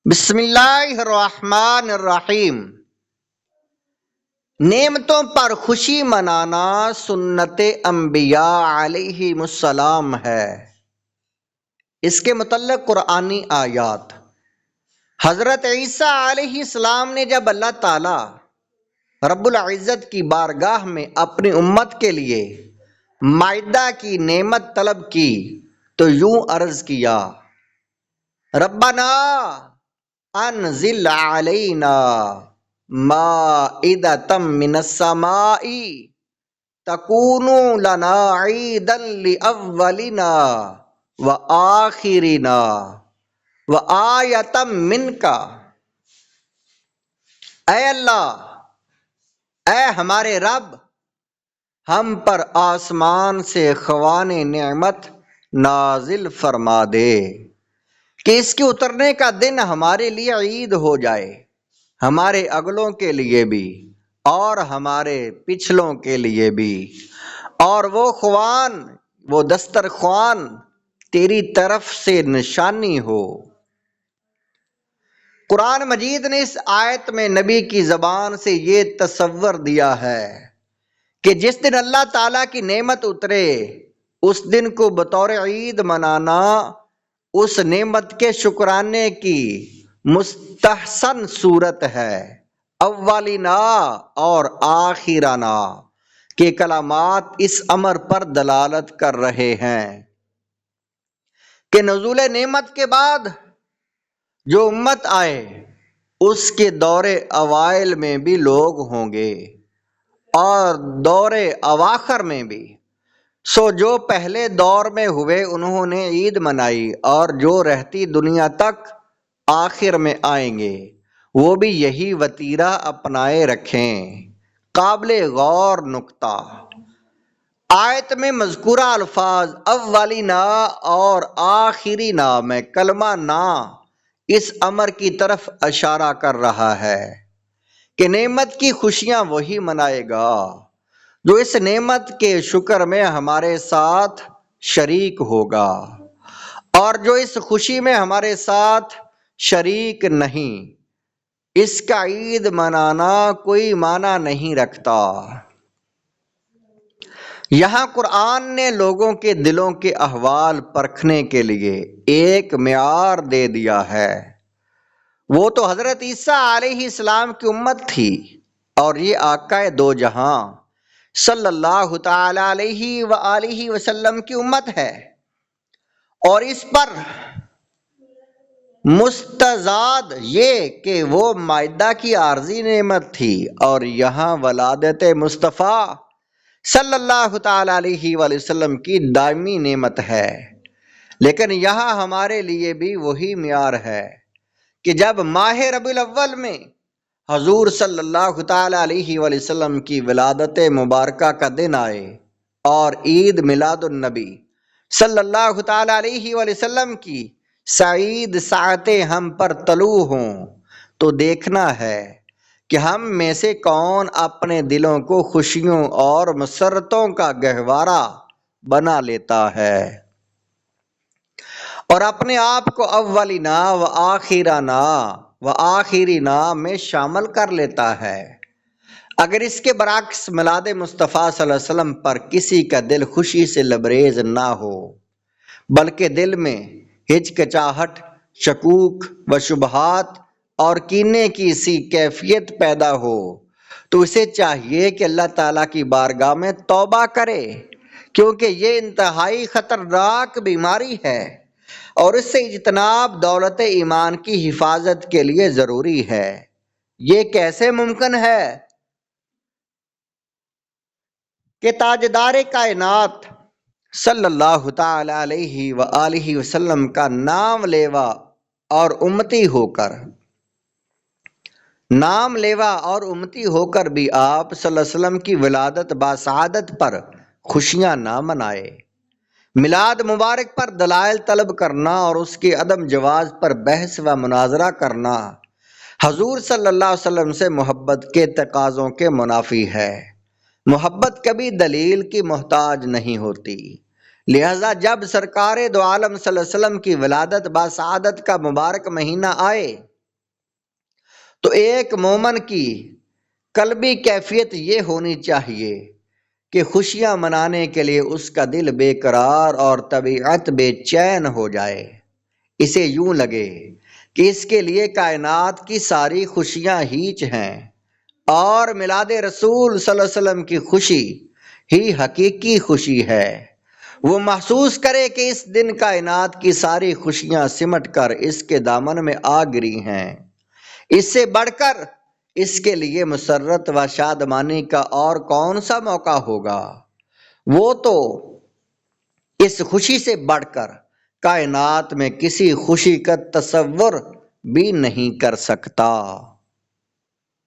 بسم اللہ الرحمن الرحیم۔ نعمتوں پر خوشی منانا سنت انبیاء علیہ السلام ہے۔ اس کے متعلق قرآنی آیات۔ حضرت عیسیٰ علیہ السلام نے جب اللہ تعالی رب العزت کی بارگاہ میں اپنی امت کے لیے مائدہ کی نعمت طلب کی تو یوں عرض کیا، ربنا انزل علینا مائدۃ من السماء تکون لنا عیدا لاولنا وآخرنا وآیۃ منک۔ اے اللہ، اے ہمارے رب، ہم پر آسمان سے خوان نعمت نازل فرما دے کہ اس کے اترنے کا دن ہمارے لیے عید ہو جائے، ہمارے اگلوں کے لیے بھی اور ہمارے پچھلوں کے لیے بھی، اور وہ خوان، وہ دسترخوان تیری طرف سے نشانی ہو۔ قرآن مجید نے اس آیت میں نبی کی زبان سے یہ تصور دیا ہے کہ جس دن اللہ تعالیٰ کی نعمت اترے اس دن کو بطور عید منانا اس نعمت کے شکرانے کی مستحسن صورت ہے۔ اولینا اور آخرنا کے کلمات اس امر پر دلالت کر رہے ہیں کہ نزول نعمت کے بعد جو امت آئے اس کے دور اوائل میں بھی لوگ ہوں گے اور دور اواخر میں بھی۔ سو جو پہلے دور میں ہوئے انہوں نے عید منائی، اور جو رہتی دنیا تک آخر میں آئیں گے وہ بھی یہی وتیرہ اپنائے رکھیں۔ قابل غور نکتہ، آیت میں مذکورہ الفاظ اولینا اور آخرینا میں کلمہ نا اس امر کی طرف اشارہ کر رہا ہے کہ نعمت کی خوشیاں وہی منائے گا جو اس نعمت کے شکر میں ہمارے ساتھ شریک ہوگا، اور جو اس خوشی میں ہمارے ساتھ شریک نہیں، اس کا عید منانا کوئی معنی نہیں رکھتا۔ یہاں قرآن نے لوگوں کے دلوں کے احوال پرکھنے کے لیے ایک معیار دے دیا ہے۔ وہ تو حضرت عیسیٰ علیہ السلام کی امت تھی، اور یہ آقا دو جہاں صلی اللہ تعالی علیہ وآلہ وسلم کی امت ہے، اور اس پر مستزاد یہ کہ وہ مائدہ کی عارضی نعمت تھی، اور یہاں ولادت مصطفیٰ صلی اللہ تعالی علیہ وآلہ وسلم کی دائمی نعمت ہے۔ لیکن یہاں ہمارے لیے بھی وہی معیار ہے کہ جب ماہ ربیع الاول میں حضور صلی اللہ تعالی علیہ وآلہ وسلم کی ولادت مبارکہ کا دن آئے اور عید میلاد النبی صلی اللہ تعالی علیہ وآلہ وسلم کی سعید ساعتیں ہم پر طلوع ہوں تو دیکھنا ہے کہ ہم میں سے کون اپنے دلوں کو خوشیوں اور مسرتوں کا گہوارہ بنا لیتا ہے اور اپنے آپ کو اولینا و آخرنا و آخرینا میں شامل کر لیتا ہے۔ اگر اس کے برعکس میلاد مصطفیٰ صلی اللہ علیہ وسلم پر کسی کا دل خوشی سے لبریز نہ ہو، بلکہ دل میں ہچکچاہٹ، شکوک و شبہات اور کینے کی سی کیفیت پیدا ہو، تو اسے چاہیے کہ اللہ تعالیٰ کی بارگاہ میں توبہ کرے، کیونکہ یہ انتہائی خطرناک بیماری ہے اور اس سے اجتناب دولت ایمان کی حفاظت کے لیے ضروری ہے۔ یہ کیسے ممکن ہے کہ تاجدار کائنات صلی اللہ تعالی علیہ وآلہ وسلم کا نام لیوا اور امتی ہو کر بھی آپ صلی اللہ علیہ وسلم کی ولادت باسعادت پر خوشیاں نہ منائے؟ میلاد مبارک پر دلائل طلب کرنا اور اس کے عدم جواز پر بحث و مناظرہ کرنا حضور صلی اللہ علیہ وسلم سے محبت کے تقاضوں کے منافی ہے۔ محبت کبھی دلیل کی محتاج نہیں ہوتی، لہذا جب سرکار دو عالم صلی اللہ علیہ وسلم کی ولادت باسعادت کا مبارک مہینہ آئے تو ایک مومن کی قلبی کیفیت یہ ہونی چاہیے کہ خوشیاں منانے کے لیے اس کا دل بے قرار اور طبیعت بے چین ہو جائے، اسے یوں لگے کہ اس کے لیے کائنات کی ساری خوشیاں ہیچ ہیں، اور میلاد رسول صلی اللہ علیہ وسلم کی خوشی ہی حقیقی خوشی ہے۔ وہ محسوس کرے کہ اس دن کائنات کی ساری خوشیاں سمٹ کر اس کے دامن میں آ گری ہیں۔ اس سے بڑھ کر اس کے لیے مسرت و شادمانی کا اور کون سا موقع ہوگا؟ وہ تو اس خوشی سے بڑھ کر کائنات میں کسی خوشی کا تصور بھی نہیں کر سکتا۔